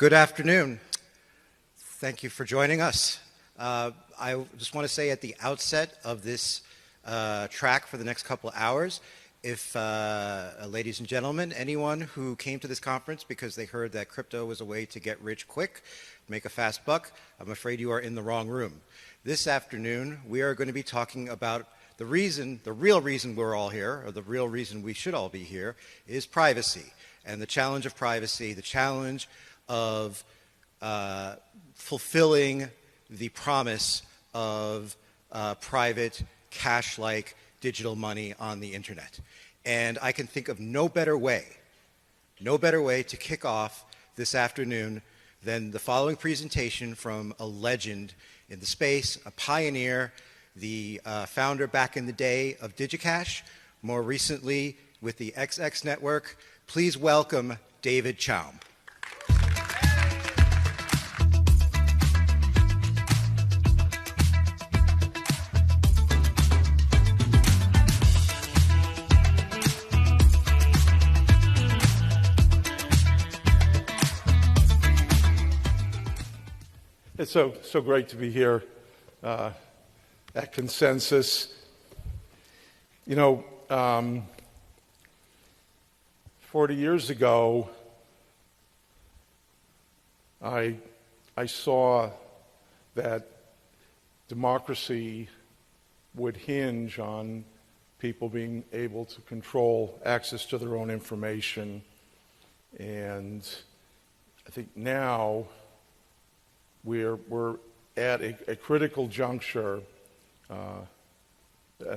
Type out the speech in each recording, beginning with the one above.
Good afternoon. Thank you for joining us. I just want to say at the outset of this track for the next couple of hours, if, ladies and gentlemen, anyone who came to this conference because they heard that crypto was a way to get rich quick, make a fast buck, I'm afraid you are in the wrong room. This afternoon, we are going to be talking about the real reason we're all here, or the real reason we should all be here, is privacy. And the challenge of privacy, the challenge of fulfilling the promise of private, cash-like digital money on the internet. And I can think of no better way to kick off this afternoon than the following presentation from a legend in the space, a pioneer, the founder back in the day of DigiCash, more recently with the XX network. Please welcome David Chaum. It's so great to be here at Consensus. You know, 40 years ago, I saw that democracy would hinge on people being able to control access to their own information. And I think now we're at a critical juncture. I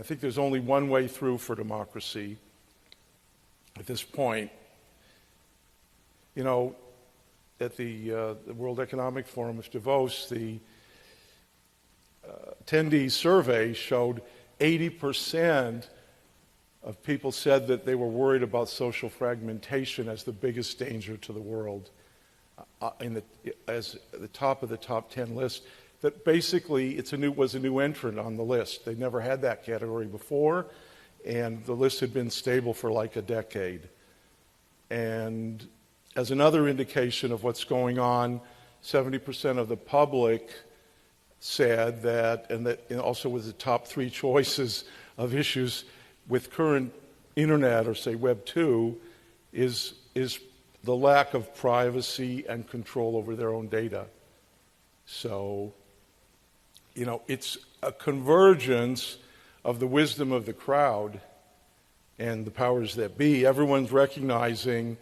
think there's only one way through for democracy at this point. You know, at the World Economic Forum of Davos, the attendee survey showed 80% of people said that they were worried about social fragmentation as the biggest danger to the world. As the top of the top 10 list, that basically was a new entrant on the list. They never had that category before, and the list had been stable for like a decade. And as another indication of what's going on, 70% of the public said that, and also was the top three choices of issues with current internet, or say Web 2, is the lack of privacy and control over their own data. So, you know, it's a convergence of the wisdom of the crowd and the powers that be. Everyone's recognizing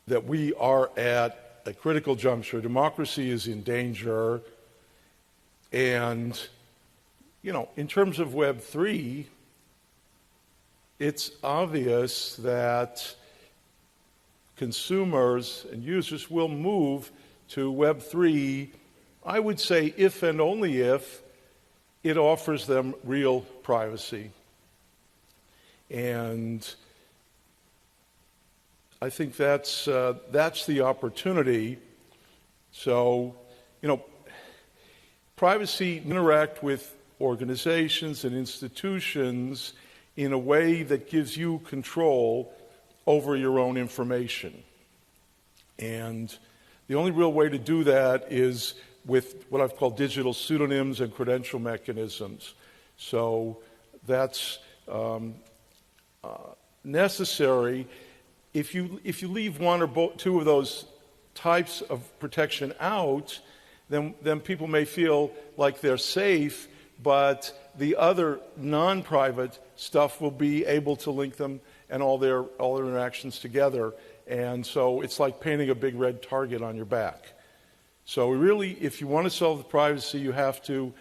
that we are at a critical juncture. Democracy is in danger. And, you know, in terms of Web 3, it's obvious that consumers and users will move to Web 3, I would say if and only if it offers them real privacy. And I think that's the opportunity. So, you know, privacy interact with organizations and institutions in a way that gives you control over your own information. And the only real way to do that is with what I've called digital pseudonyms and credential mechanisms. So that's necessary. If you leave one or two of those types of protection out, then people may feel like they're safe, but the other non-private stuff will be able to link them and all their interactions together. And so it's like painting a big red target on your back. So really, if you want to solve the privacy, you have to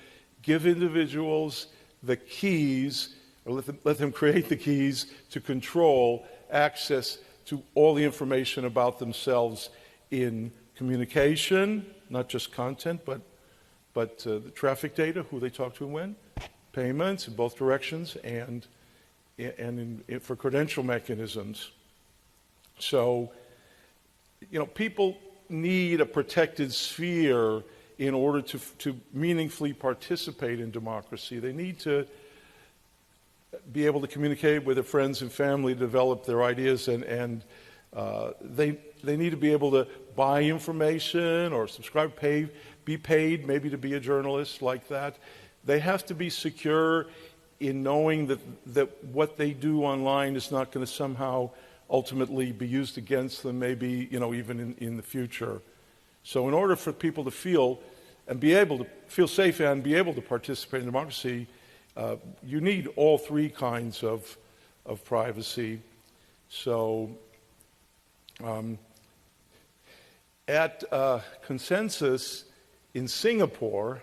give individuals the keys, or let them create the keys to control access to all the information about themselves in communication, not just content, but the traffic data, who they talk to and when, payments in both directions, and for credential mechanisms. So, you know, people need a protected sphere in order to meaningfully participate in democracy. They need to be able to communicate with their friends and family, develop their ideas, and they need to be able to buy information or subscribe, be paid maybe to be a journalist like that. They have to be secure in knowing that what they do online is not going to somehow ultimately be used against them, maybe, even in the future. So in order for people to feel and be able to feel safe and be able to participate in democracy, you need all three kinds of privacy. So at Consensus in Singapore,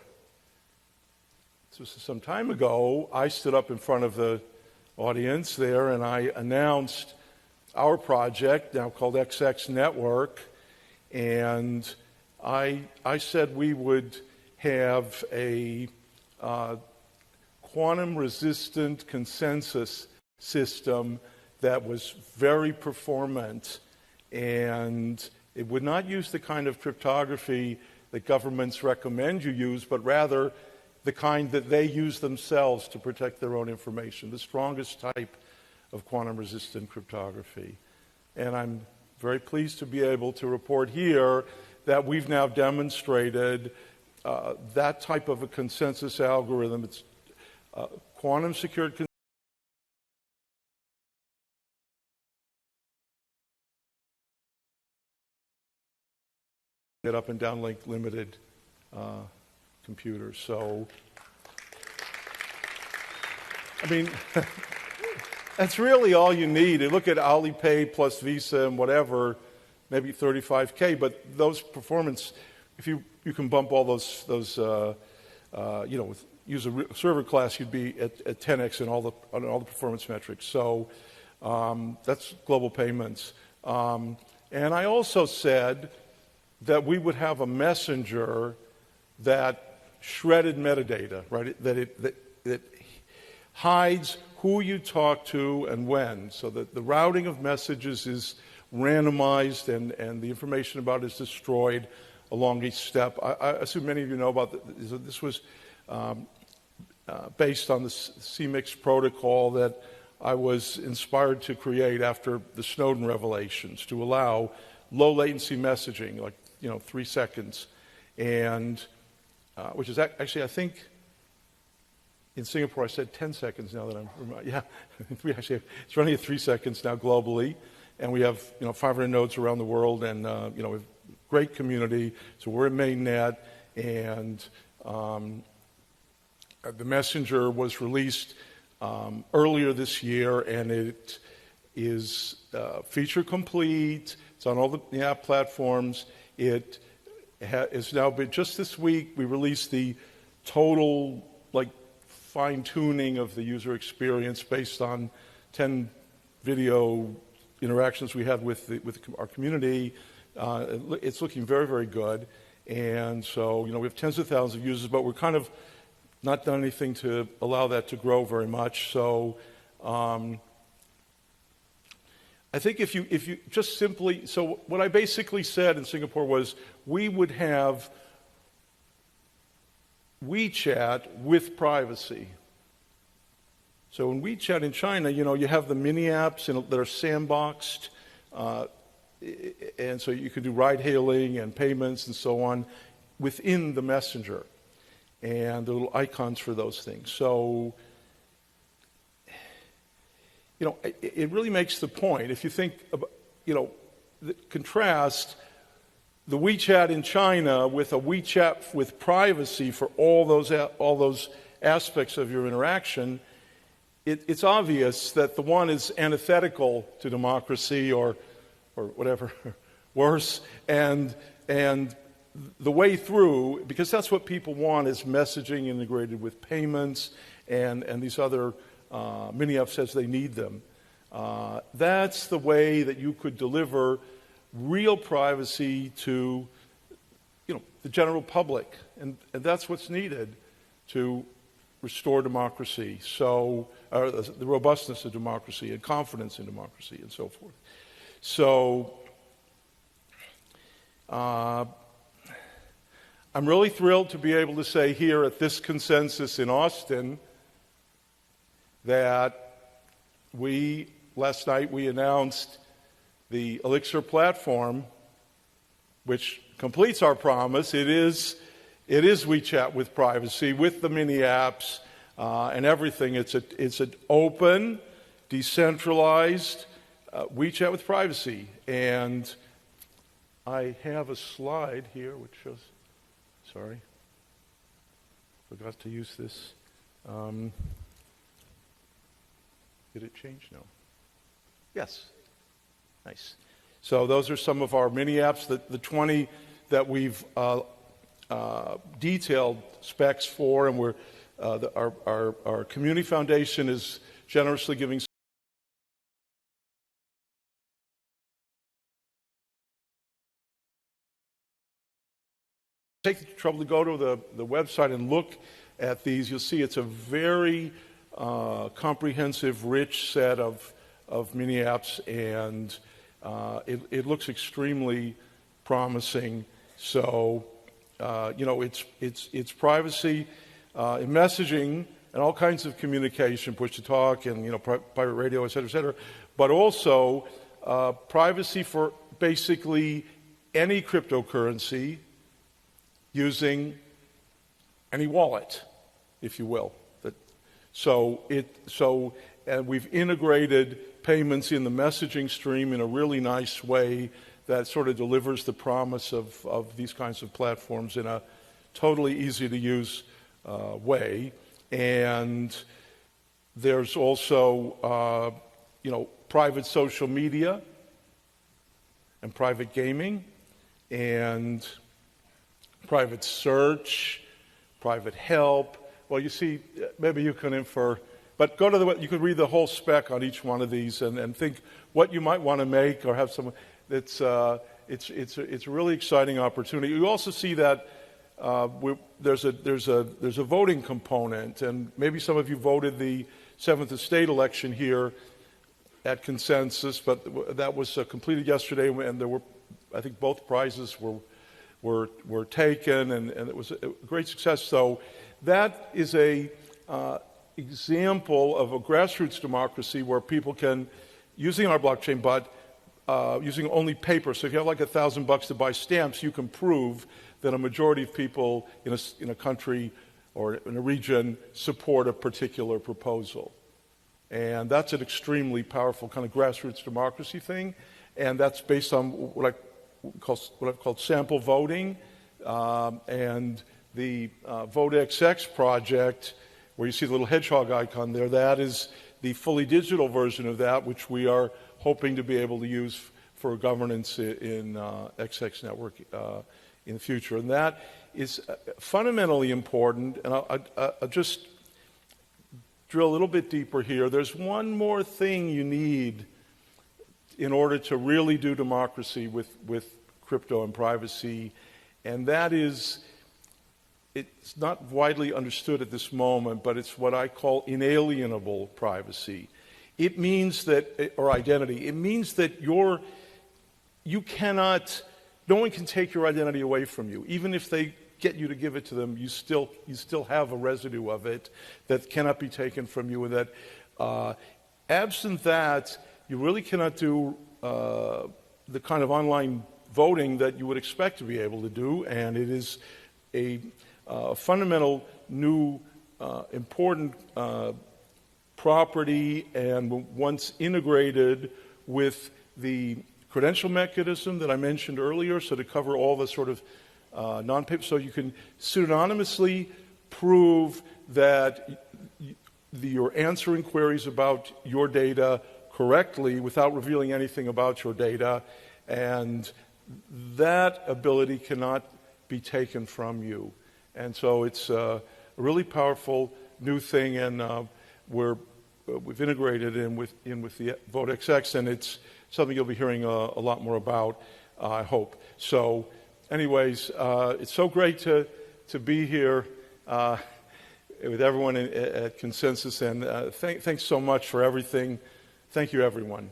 this was some time ago, I stood up in front of the audience there and I announced our project, now called XX Network, and I said we would have a quantum-resistant consensus system that was very performant, and it would not use the kind of cryptography that governments recommend you use, but rather the kind that they use themselves to protect their own information, the strongest type of quantum-resistant cryptography. And I'm very pleased to be able to report here that we've now demonstrated that type of a consensus algorithm. It's quantum-secured up and downlink limited computers. So, I mean, that's really all you need. You look at Alipay plus Visa and whatever, maybe 35K, but those performance, if you can bump all those use a server class, you'd be at 10x on all the performance metrics. So that's global payments. And I also said that we would have a messenger that shredded metadata, right? That hides who you talk to and when, so that the routing of messages is randomized and the information about it is destroyed along each step. I assume many of you know about this was based on the CMIX protocol that I was inspired to create after the Snowden revelations to allow low latency messaging, like 3 seconds, and which is actually, I think, in Singapore I said 10 seconds now that I'm it's running at 3 seconds now globally, and we have 500 nodes around the world, and we have a great community. So we're in mainnet, and the messenger was released earlier this year, and it is feature complete. It's on all the app platforms. It has now been, just this week, we released the total fine-tuning of the user experience based on 10 video interactions we had with our community. It's looking very, very good. And so, we have tens of thousands of users, but we're kind of not done anything to allow that to grow very much. So I think if you just simply, so what I basically said in Singapore was we would have WeChat with privacy. So in WeChat in China, you have the mini apps that are sandboxed, and so you can do ride-hailing and payments and so on within the messenger, and the little icons for those things. So, it really makes the point. If you think about, contrast the WeChat in China with a WeChat with privacy for all those aspects of your interaction, it's obvious that the one is antithetical to democracy or whatever, worse, and the way through, because that's what people want, is messaging integrated with payments and these other mini apps as they need them. That's the way that you could deliver real privacy to the general public, and that's what's needed to restore democracy, so the robustness of democracy and confidence in democracy and so forth. So I'm really thrilled to be able to say here at this consensus in Austin that last night we announced the Elixir platform which completes our promise. It is WeChat with privacy, with the mini apps and everything. It's an open, decentralized WeChat with privacy. And I have a slide here which shows, sorry, forgot to use this. Did it change? No. Yes. Nice. So those are some of our mini apps, the 20 that we've detailed specs for, and our community foundation is generously giving. Take the trouble to go to the website and look at these. You'll see it's a very comprehensive, rich set of mini apps, and it looks extremely promising. So, it's privacy in messaging and all kinds of communication, push to talk, and private radio, et cetera, but also privacy for basically any cryptocurrency using any wallet, if you will. And we've integrated payments in the messaging stream in a really nice way that sort of delivers the promise of these kinds of platforms in a totally easy-to-use way. And there's also, private social media and private gaming and private search, private help. Well, you see, maybe you can infer, but go to you could read the whole spec on each one of these and think what you might want to make or have someone. It's a really exciting opportunity. You also see that there's a voting component, and maybe some of you voted the 7th Estate election here at Consensus, but that was completed yesterday, and there were, I think, both prizes were taken, and it was a great success. So that is a example of a grassroots democracy where people can, using our blockchain, but using only paper. So if you have like $1,000 to buy stamps, you can prove that a majority of people in a country or in a region support a particular proposal. And that's an extremely powerful kind of grassroots democracy thing, and that's based on what I've called sample voting, and the VoteXX project, where you see the little hedgehog icon there. That is the fully digital version of that, which we are hoping to be able to use for governance in XX Network in the future. And that is fundamentally important. And I'll just drill a little bit deeper here. There's one more thing you need in order to really do democracy with crypto and privacy, and that is, it's not widely understood at this moment, but it's what I call inalienable privacy. It means that, or identity, it means that you cannot, no one can take your identity away from you. Even if they get you to give it to them, you still have a residue of it that cannot be taken from you, and that absent that, you really cannot do the kind of online voting that you would expect to be able to do, and it is a fundamental new important property, and once integrated with the credential mechanism that I mentioned earlier, so to cover all the sort of non-paper, so you can pseudonymously prove that you're answering queries about your data correctly without revealing anything about your data, and that ability cannot be taken from you. And so it's a really powerful new thing, and we've integrated in with the VoteXX, and it's something you'll be hearing a lot more about, I hope. So anyways, it's so great to be here with everyone at Consensus, and thanks so much for everything. Thank you, everyone.